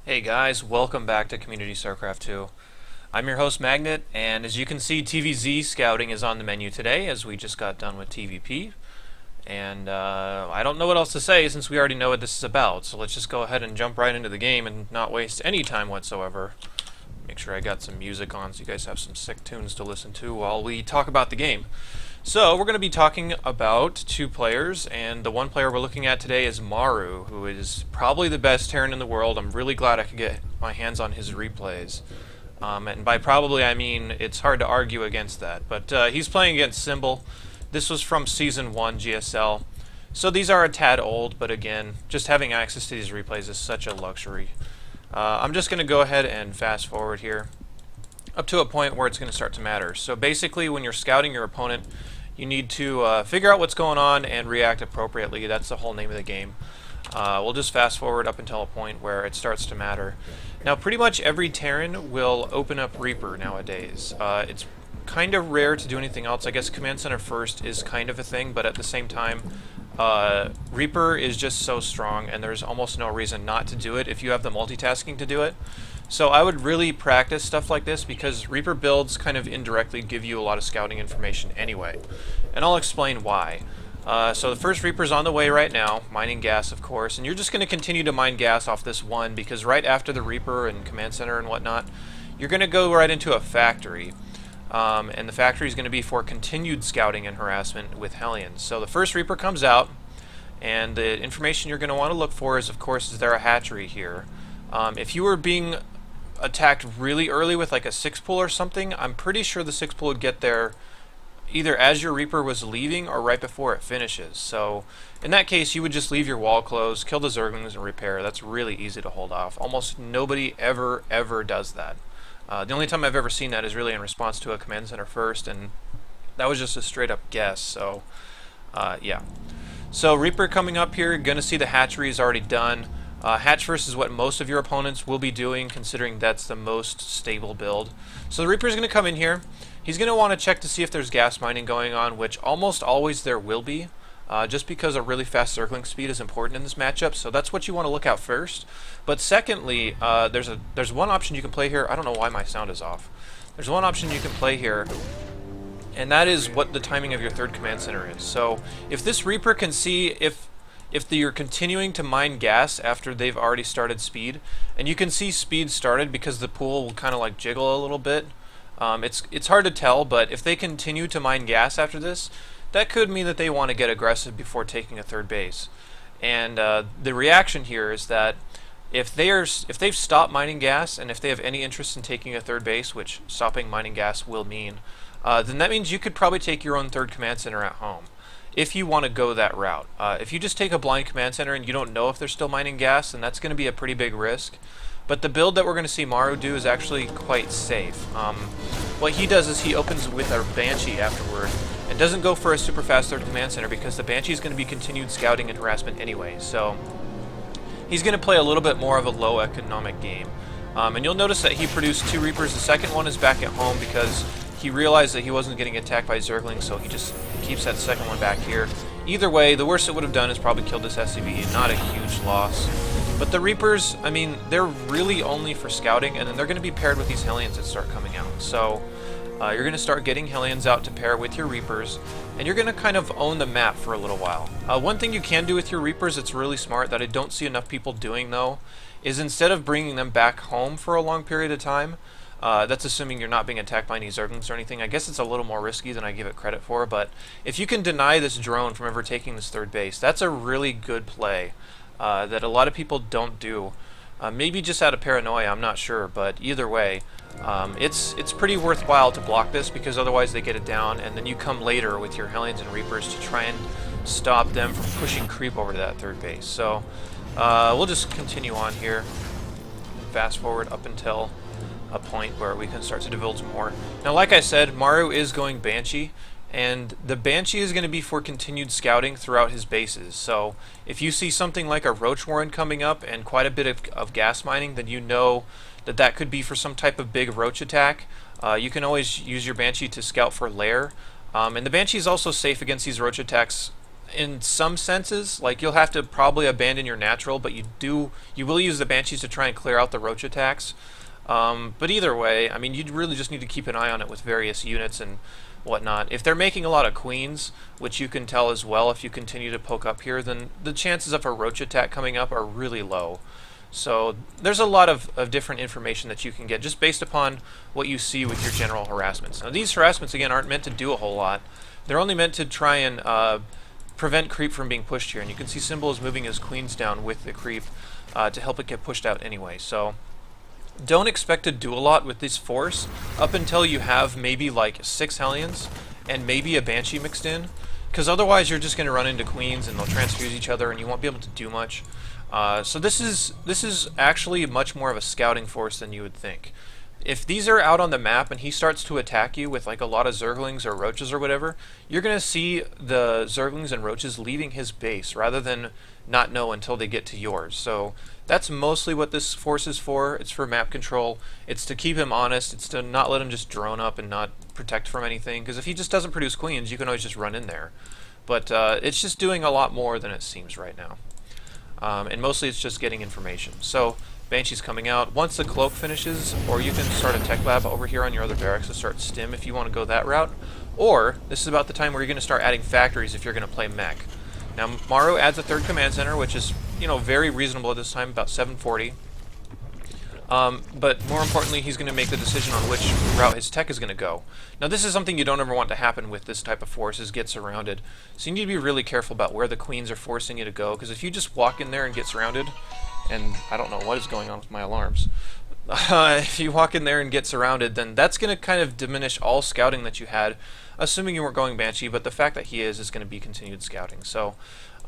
Hey guys, welcome back to Community Starcraft 2. I'm your host Magnet, and as you can see, TvZ scouting is on the menu today as we just got done with TvP. And I don't know what else to say since we already know what this is about, so let's just go ahead and jump right into the game and not waste any time whatsoever. Make sure I got some music on so you guys have some sick tunes to listen to while we talk about the game. So we're going to be talking about two players, and the one player we're looking at today is Maru, who is probably the best Terran in the world. I'm really glad I could get my hands on his replays. And by probably I mean it's hard to argue against that. But he's playing against Symbol. This was from Season 1 GSL. So these are a tad old, but again, just having access to these replays is such a luxury. I'm just going to go ahead and fast forward here up to a point where it's going to start to matter. So basically when you're scouting your opponent, you need to figure out what's going on and react appropriately. That's the whole name of the game. We'll just fast forward up until a point where it starts to matter. Now, pretty much every Terran will open up Reaper nowadays. It's kind of rare to do anything else. I guess Command Center first is kind of a thing, but at the same time, Reaper is just so strong, and there's almost no reason not to do it if you have the multitasking to do it. So I would really practice stuff like this because Reaper builds kind of indirectly give you a lot of scouting information anyway. And I'll explain why. So the first Reaper's on the way right now, mining gas of course, and you're just going to continue to mine gas off this one because right after the Reaper and Command Center and whatnot, you're going to go right into a factory. And the factory is going to be for continued scouting and harassment with Hellions. So the first Reaper comes out, and the information you're going to want to look for is, of course, is there a hatchery here? If you were being attacked really early with like a 6-pull or something, I'm pretty sure the 6-pull would get there either as your Reaper was leaving or right before it finishes. So in that case, you would just leave your wall closed, kill the Zerglings, and repair. That's really easy to hold off. Almost nobody ever does that. The only time I've ever seen that is really in response to a Command Center first, and that was just a straight up guess. So yeah. So Reaper coming up here, gonna see the hatchery is already done. Hatch first is what most of your opponents will be doing, considering that's the most stable build. So the Reaper is going to come in here. He's going to want to check to see if there's gas mining going on, which almost always there will be, just because a really fast circling speed is important in this matchup. So that's what you want to look out first. But secondly, there's one option you can play here. I don't know why my sound is off. There's one option you can play here, and that is what the timing of your third Command Center is. So if this Reaper can see if you're continuing to mine gas after they've already started speed, and you can see speed started because the pool will kind of like jiggle a little bit. It's hard to tell, but if they continue to mine gas after this, that could mean that they want to get aggressive before taking a third base. And the reaction here is that if they've stopped mining gas and if they have any interest in taking a third base, which stopping mining gas will mean, then that means you could probably take your own third Command Center at home, if you want to go that route. If you just take a blind Command Center and you don't know if they're still mining gas, then that's going to be a pretty big risk. But the build that we're going to see Maru do is actually quite safe. What he does is he opens with a Banshee afterward, and doesn't go for a super fast third Command Center because the Banshee is going to be continued scouting and harassment anyway. So he's going to play a little bit more of a low economic game. And you'll notice that he produced 2 Reapers. The second one is back at home because he realized that he wasn't getting attacked by Zerglings, so he just keeps that second one back here. Either way, the worst it would have done is probably killed this SCV, not a huge loss. But the Reapers, I mean, they're really only for scouting, and then they're going to be paired with these Hellions that start coming out. So you're going to start getting Hellions out to pair with your Reapers, and you're going to kind of own the map for a little while. One thing you can do with your Reapers that's really smart that I don't see enough people doing, though, is instead of bringing them back home for a long period of time, that's assuming you're not being attacked by any Zerglings or anything. I guess it's a little more risky than I give it credit for, but if you can deny this drone from ever taking this third base, that's a really good play that a lot of people don't do. Maybe just out of paranoia, I'm not sure, but either way, it's pretty worthwhile to block this because otherwise they get it down, and then you come later with your Hellions and Reapers to try and stop them from pushing creep over to that third base. So we'll just continue on here, fast forward up until a point where we can start to divulge more. Now, like I said, Maru is going Banshee, and the Banshee is going to be for continued scouting throughout his bases. So if you see something like a Roach Warren coming up and quite a bit of gas mining, then you know that that could be for some type of big Roach attack. You can always use your Banshee to scout for lair. And the Banshee is also safe against these Roach attacks in some senses. Like, you'll have to probably abandon your natural, but you will use the Banshees to try and clear out the roach attacks. But either way, I mean, you really just need to keep an eye on it with various units and whatnot. If they're making a lot of queens, which you can tell as well if you continue to poke up here, then the chances of a roach attack coming up are really low. So there's a lot of different information that you can get just based upon what you see with your general harassments. Now, these harassments, again, aren't meant to do a whole lot. They're only meant to try and prevent creep from being pushed here. And you can see Symbol is moving his queens down with the creep to help it get pushed out anyway. So don't expect to do a lot with this force up until you have maybe like 6 Hellions and maybe a Banshee mixed in, because otherwise you're just going to run into queens and they'll transfuse each other and you won't be able to do much. So this is actually much more of a scouting force than you would think. If these are out on the map and he starts to attack you with like a lot of Zerglings or Roaches or whatever, you're going to see the Zerglings and Roaches leaving his base rather than not know until they get to yours. So that's mostly what this force is for. It's for map control. It's to keep him honest. It's to not let him just drone up and not protect from anything. Because if he just doesn't produce queens, you can always just run in there. But it's just doing a lot more than it seems right now. And mostly it's just getting information. So Banshee's coming out. Once the cloak finishes, or you can start a tech lab over here on your other barracks to start stim if you want to go that route. Or this is about the time where you're going to start adding factories if you're going to play mech. Now Maru adds a 3rd command center, which is, you know, very reasonable at this time, about 740. But more importantly, he's going to make the decision on which route his tech is going to go. Now this is something you don't ever want to happen with this type of force, is get surrounded. So you need to be really careful about where the queens are forcing you to go, because if you just walk in there and get surrounded, and I don't know what is going on with my alarms, if you walk in there and get surrounded, then that's going to kind of diminish all scouting that you had, assuming you weren't going Banshee, but the fact that he is going to be continued scouting. So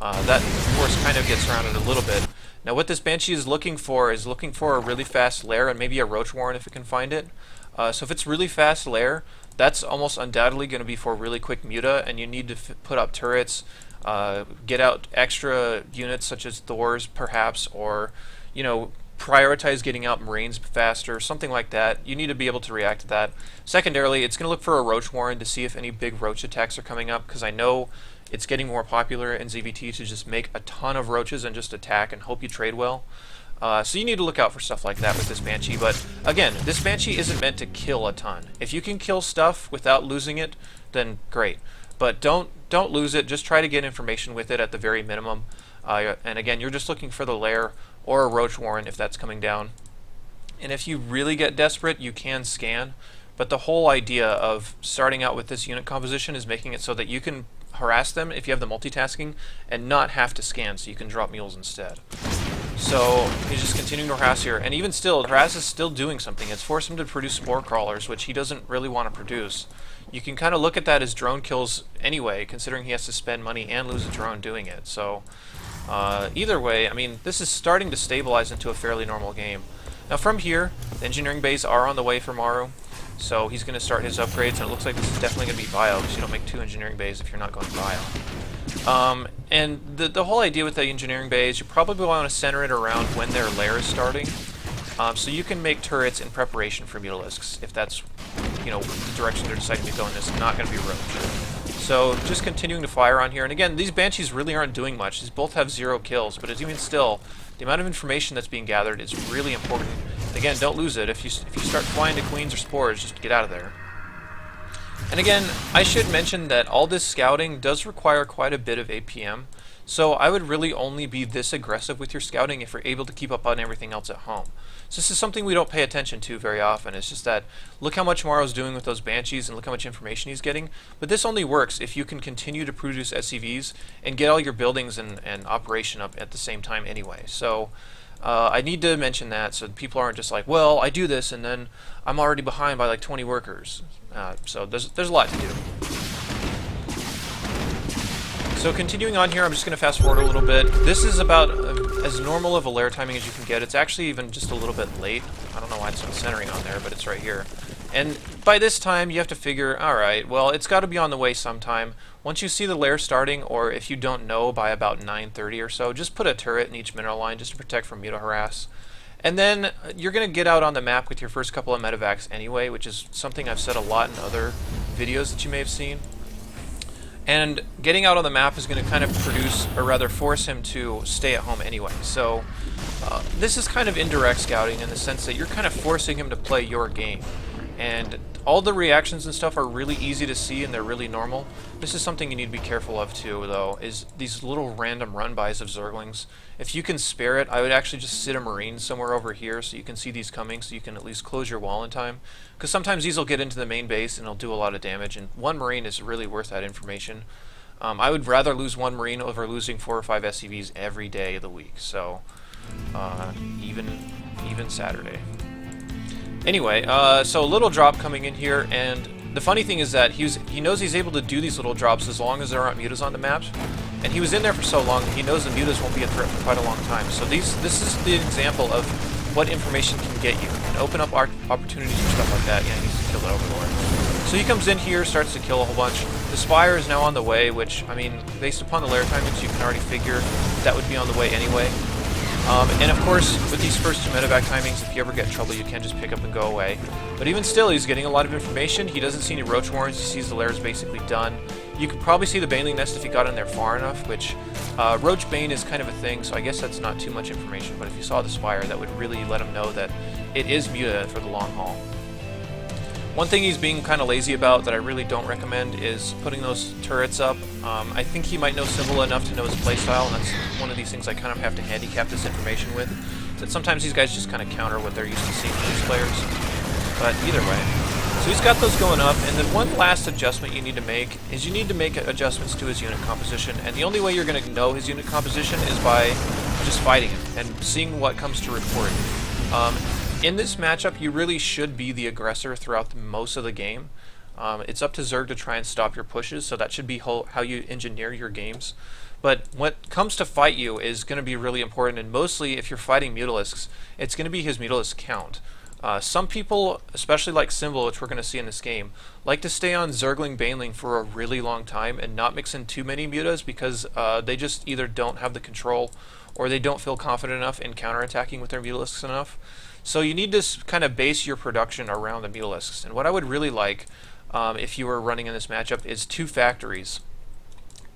that force kind of gets surrounded a little bit. Now what this Banshee is looking for a really fast lair and maybe a Roach Warren if it can find it. So if it's really fast lair, that's almost undoubtedly going to be for really quick muta, and you need to put up turrets, get out extra units such as Thors perhaps, or, you know, prioritize getting out Marines faster, something like that. You need to be able to react to that. Secondarily, it's going to look for a Roach Warren to see if any big Roach attacks are coming up, because I know it's getting more popular in ZVT to just make a ton of Roaches and just attack and hope you trade well. So you need to look out for stuff like that with this Banshee. But again, this Banshee isn't meant to kill a ton. If you can kill stuff without losing it, then great. But don't lose it. Just try to get information with it at the very minimum. And again, you're just looking for the lair or a Roach Warren if that's coming down. And if you really get desperate, you can scan. But the whole idea of starting out with this unit composition is making it so that you can harass them if you have the multitasking and not have to scan, so you can drop mules instead. So he's just continuing to harass here, and even still, harass is still doing something. It's forced him to produce spore crawlers, which he doesn't really want to produce. You can kind of look at that as drone kills anyway, considering he has to spend money and lose a drone doing it. So either way, I mean, this is starting to stabilize into a fairly normal game. Now from here, the engineering bays are on the way for Maru. So he's going to start his upgrades, and it looks like this is definitely going to be bio, because you don't make 2 engineering bays if you're not going bio. And the whole idea with the engineering bays, you probably want to center it around when their lair is starting, so you can make turrets in preparation for Mutalisks, if that's, you know, the direction they're deciding to go in this. It's not going to be Roach. So just continuing to fire on here, and again, these Banshees really aren't doing much. These both have 0 kills, but even still, the amount of information that's being gathered is really important. Again, don't lose it. If you start flying to queens or spores, just get out of there. And again, I should mention that all this scouting does require quite a bit of APM, so I would really only be this aggressive with your scouting if you're able to keep up on everything else at home. So this is something we don't pay attention to very often. It's just that, look how much Maru's doing with those Banshees and look how much information he's getting. But this only works if you can continue to produce SCVs and get all your buildings and operation up at the same time anyway. So I need to mention that so people aren't just like, well, I do this and then I'm already behind by like 20 workers. So there's a lot to do. So continuing on here, I'm just going to fast forward a little bit. This is about as normal of a lair timing as you can get. It's actually even just a little bit late. I don't know why it's not centering on there, but it's right here. And by this time, you have to figure, alright, well, it's got to be on the way sometime. Once you see the lair starting, or if you don't know by about 9:30 or so, just put a turret in each mineral line just to protect from muta harass. And then you're going to get out on the map with your first couple of medevacs anyway, which is something I've said a lot in other videos that you may have seen. And getting out on the map is going to kind of produce, or rather force him to stay at home anyway. So this is kind of indirect scouting in the sense that you're kind of forcing him to play your game. And all the reactions and stuff are really easy to see and they're really normal. This is something you need to be careful of too, though, is these little random run-bys of Zerglings. If you can spare it, I would actually just sit a Marine somewhere over here so you can see these coming, so you can at least close your wall in time. Because sometimes these will get into the main base and it'll do a lot of damage, and one Marine is really worth that information. I would rather lose one Marine over losing 4 or 5 SCVs every day of the week, so even Saturday. Anyway, so a little drop coming in here, and the funny thing is that he knows he's able to do these little drops as long as there aren't mutas on the map, and he was in there for so long, he knows the mutas won't be a threat for quite a long time. So this is the example of what information can get you, and open up opportunities and stuff like that. Yeah, he needs to kill that Overlord. So he comes in here, starts to kill a whole bunch. The Spire is now on the way, which, I mean, based upon the lair timings, you can already figure that would be on the way anyway. And of course, with these first 2 medevac timings, if you ever get in trouble, you can just pick up and go away. But even still, he's getting a lot of information. He doesn't see any roach warrens. He sees the lair is basically done. You could probably see the Baneling nest if he got in there far enough, which roach bane is kind of a thing, so I guess that's not too much information. But if you saw the Spire, that would really let him know that it is muta for the long haul. One thing he's being kind of lazy about that I really don't recommend is putting those turrets up. I think he might know Symbol enough to know his playstyle, and that's one of these things I kind of have to handicap this information with. That sometimes these guys just kind of counter what they're used to seeing from these players. But either way. So he's got those going up, and then one last adjustment you need to make is you need to make adjustments to his unit composition, and the only way you're going to know his unit composition is by just fighting him and seeing what comes to report. In this matchup, you really should be the aggressor throughout most of the game. It's up to Zerg to try and stop your pushes, so that should be how you engineer your games. But what comes to fight you is going to be really important, and mostly if you're fighting Mutalisks, it's going to be his Mutalisk count. Some people, especially like Symbol, which we're going to see in this game, like to stay on Zergling Baneling for a really long time and not mix in too many mutas because they just either don't have the control or they don't feel confident enough in counterattacking with their Mutalisks enough. So you need to kind of base your production around the Mutalisks. And what I would really like, if you were running in this matchup, is 2 factories.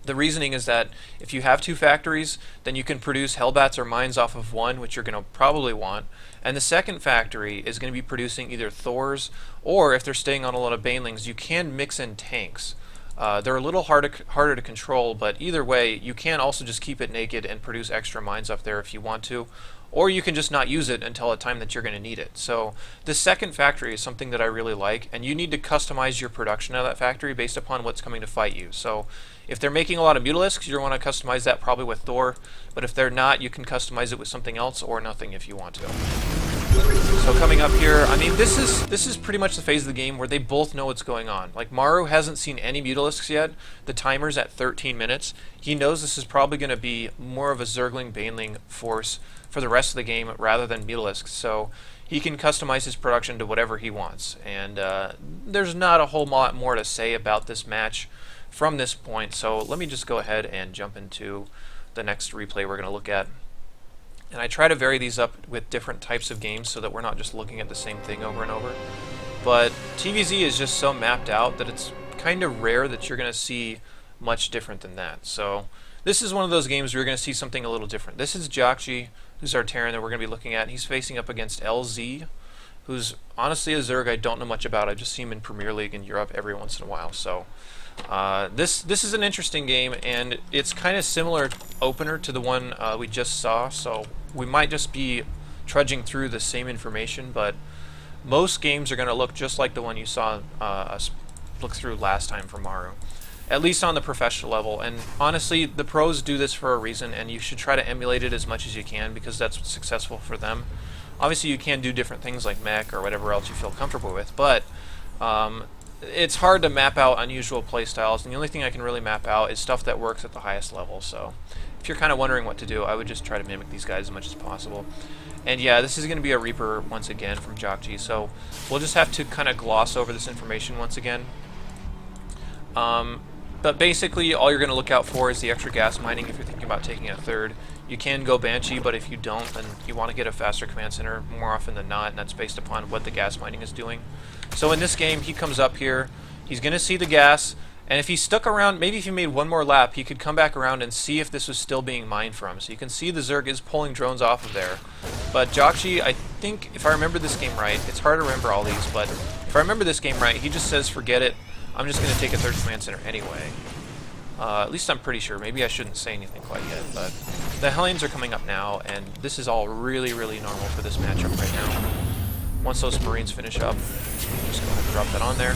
The reasoning is that if you have 2 factories, then you can produce Hellbats or Mines off of one, which you're going to probably want. And the second factory is going to be producing either Thors, or if they're staying on a lot of Banelings, you can mix in tanks. They're a little harder to control, but either way, you can also just keep it naked and produce extra mines up there if you want to. Or you can just not use it until a time that you're going to need it. So the second factory is something that I really like, and you need to customize your production of that factory based upon what's coming to fight you. So if they're making a lot of Mutalisks, you want to customize that probably with Thor, but if they're not, you can customize it with something else or nothing if you want to. So coming up here, I mean, this is pretty much the phase of the game where they both know what's going on. Like, Maru hasn't seen any Mutalisks yet. The timer's at 13 minutes. He knows this is probably going to be more of a Zergling Baneling force for the rest of the game rather than Mutalisks, so he can customize his production to whatever he wants. And there's not a whole lot more to say about this match from this point, so let me just go ahead and jump into the next replay we're going to look at. And I try to vary these up with different types of games so that we're not just looking at the same thing over and over. But TvZ is just so mapped out that it's kind of rare that you're going to see much different than that. So this is one of those games where you're going to see something a little different. This is Jakji, who's our Terran that we're going to be looking at. He's facing up against LZ, who's honestly a Zerg I don't know much about. I just see him in Premier League in Europe every once in a while. So this is an interesting game, and it's kind of similar opener to the one we just saw. So we might just be trudging through the same information, but most games are going to look just like the one you saw us look through last time for Maru, at least on the professional level. And honestly, the pros do this for a reason, and you should try to emulate it as much as you can because that's what's successful for them. Obviously, you can do different things like mech or whatever else you feel comfortable with, but it's hard to map out unusual playstyles, and the only thing I can really map out is stuff that works at the highest level. So if you're kind of wondering what to do, I would just try to mimic these guys as much as possible. And yeah, this is going to be a Reaper once again from Jakji, so we'll just have to kind of gloss over this information once again. But basically, all you're going to look out for is the extra gas mining if you're thinking about taking a third. You can go Banshee, but if you don't, then you want to get a faster command center more often than not, and that's based upon what the gas mining is doing. So in this game, he comes up here, he's going to see the gas, And if he stuck around, maybe if he made one more lap, he could come back around and see if this was still being mined from. So you can see the Zerg is pulling drones off of there. But Joxy, I think, if I remember this game right, it's hard to remember all these, but if I remember this game right, he just says, forget it, I'm just going to take a third command center anyway. At least I'm pretty sure. Maybe I shouldn't say anything quite yet, but the Hellions are coming up now, and this is all really, really normal for this matchup right now. Once those Marines finish up, just go ahead and drop that on there.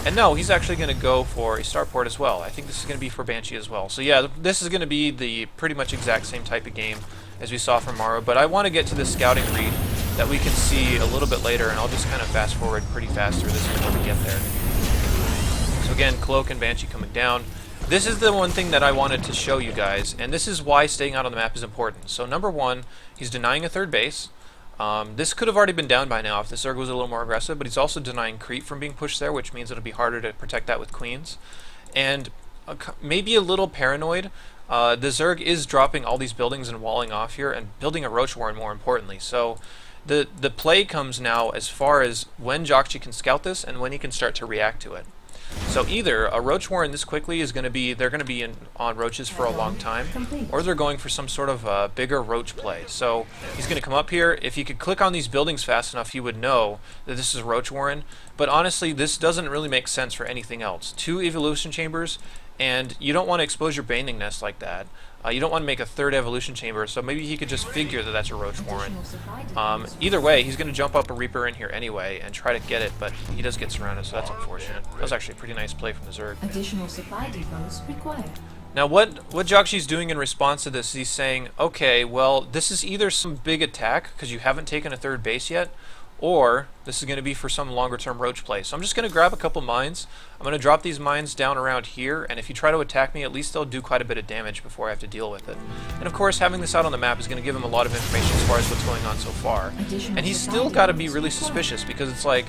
And no, he's actually going to go for a starport as well. I think this is going to be for Banshee as well. So yeah, this is going to be the pretty much exact same type of game as we saw from Mara, but I want to get to this scouting read that we can see a little bit later, and I'll just kind of fast forward pretty fast through this before we get there. So again, Cloak and Banshee coming down. This is the one thing that I wanted to show you guys, and this is why staying out on the map is important. So number one, he's denying a third base. This could have already been down by now if the Zerg was a little more aggressive, but he's also denying creep from being pushed there, which means it'll be harder to protect that with queens. And maybe a little paranoid. The Zerg is dropping all these buildings and walling off here and building a Roach Warren more importantly. So the play comes now as far as when Joxy can scout this and when he can start to react to it. So either a Roach Warren this quickly is going to be, they're going to be on Roaches for a long time, or they're going for some sort of bigger Roach play. So he's going to come up here. If he could click on these buildings fast enough, he would know that this is Roach Warren. But honestly, this doesn't really make sense for anything else. 2 evolution chambers, and you don't want to expose your Baning Nest like that. You don't want to make a third evolution chamber, so maybe he could just figure that that's a Roach Warren. Either way, he's going to jump up a Reaper in here anyway and try to get it, but he does get surrounded, so that's unfortunate. That was actually a pretty nice play from the Zerg. Additional supply depots required. Now what Joxy's doing in response to this, he's saying, okay, well, this is either some big attack, because you haven't taken a third base yet, or this is going to be for some longer term Roach play. So I'm just going to grab a couple mines. I'm going to drop these mines down around here, and if you try to attack me, at least they'll do quite a bit of damage before I have to deal with it. And of course, having this out on the map is going to give him a lot of information as far as what's going on so far. And he's still got to be really suspicious, because it's like,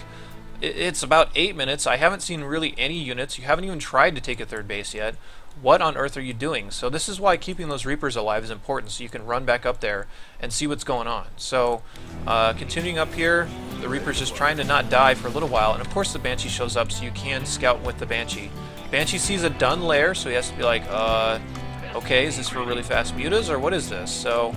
it's about 8 minutes. I haven't seen really any units. You haven't even tried to take a third base yet. What on earth are you doing? So this is why keeping those Reapers alive is important, so you can run back up there and see what's going on. So continuing up here, the Reaper's just trying to not die for a little while, and of course the Banshee shows up, so you can scout with the Banshee. Banshee sees a done lair, so he has to be like, okay, is this for really fast mutas, or what is this? So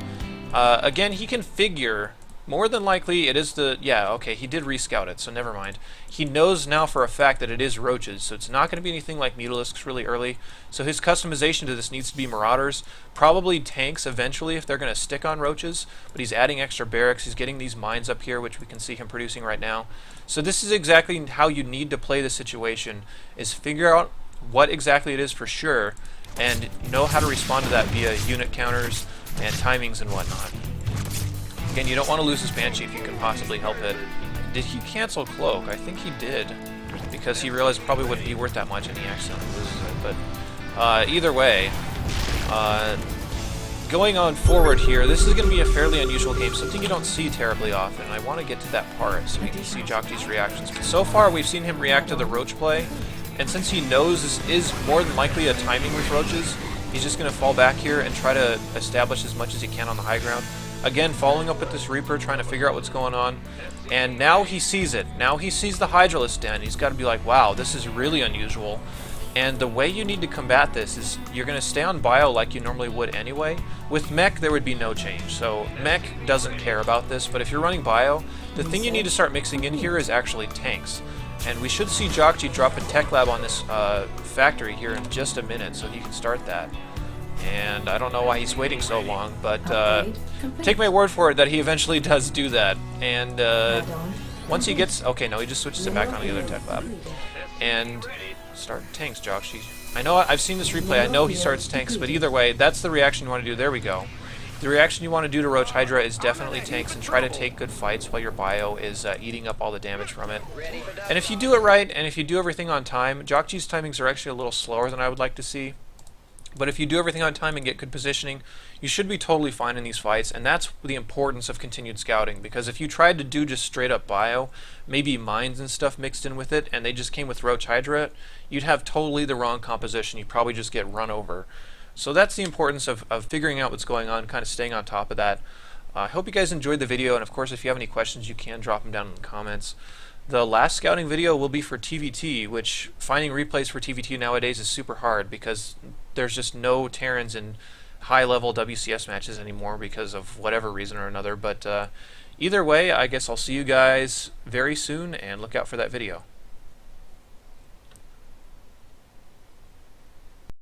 again, he can figure, more than likely it is the, yeah, okay, he did rescout it, so never mind. He knows now for a fact that it is Roaches, so it's not going to be anything like Mutalisks really early. So his customization to this needs to be Marauders, probably tanks eventually if they're going to stick on Roaches, but he's adding extra barracks, he's getting these mines up here, which we can see him producing right now. So this is exactly how you need to play the situation, is figure out what exactly it is for sure, and know how to respond to that via unit counters and timings and whatnot. Again, you don't want to lose his Banshee if you can possibly help it. Did he cancel Cloak? I think he did, because he realized it probably wouldn't be worth that much and he accidentally loses it. But either way, going on forward here, this is going to be a fairly unusual game, something you don't see terribly often. I want to get to that part so we can see Joxy's reactions. But so far, we've seen him react to the Roach play, and since he knows this is more than likely a timing with Roaches, he's just going to fall back here and try to establish as much as he can on the high ground. Again, following up with this Reaper, trying to figure out what's going on. And now he sees it. Now he sees the Hydralisk Den. He's got to be like, wow, this is really unusual. And the way you need to combat this is you're going to stay on bio like you normally would anyway. With mech, there would be no change. So mech doesn't care about this, but if you're running bio, the thing you need to start mixing in here is actually tanks. And we should see Joxy drop a tech lab on this factory here in just a minute, so he can start that. And I don't know why he's waiting so long, but take my word for it that he eventually does do that. And once he gets... Okay, no, he just switches it back on the other tech lab. And start tanks, Joxy. I know I've seen this replay. I know he starts tanks, but either way, that's the reaction you want to do. There we go. The reaction you want to do to Roach Hydra is definitely tanks and try to take good fights while your bio is eating up all the damage from it. And if you do it right, and if you do everything on time, Joxy's timings are actually a little slower than I would like to see. But if you do everything on time and get good positioning, you should be totally fine in these fights, and that's the importance of continued scouting, because if you tried to do just straight up bio, maybe mines and stuff mixed in with it, and they just came with Roach Hydra, you'd have totally the wrong composition. You'd probably just get run over. So that's the importance of figuring out what's going on, kind of staying on top of that. I hope you guys enjoyed the video, and of course if you have any questions you can drop them down in the comments. The last scouting video will be for TvT, which finding replays for TvT nowadays is super hard because there's just no Terrans in high-level WCS matches anymore because of whatever reason or another. But either way, I guess I'll see you guys very soon, and look out for that video.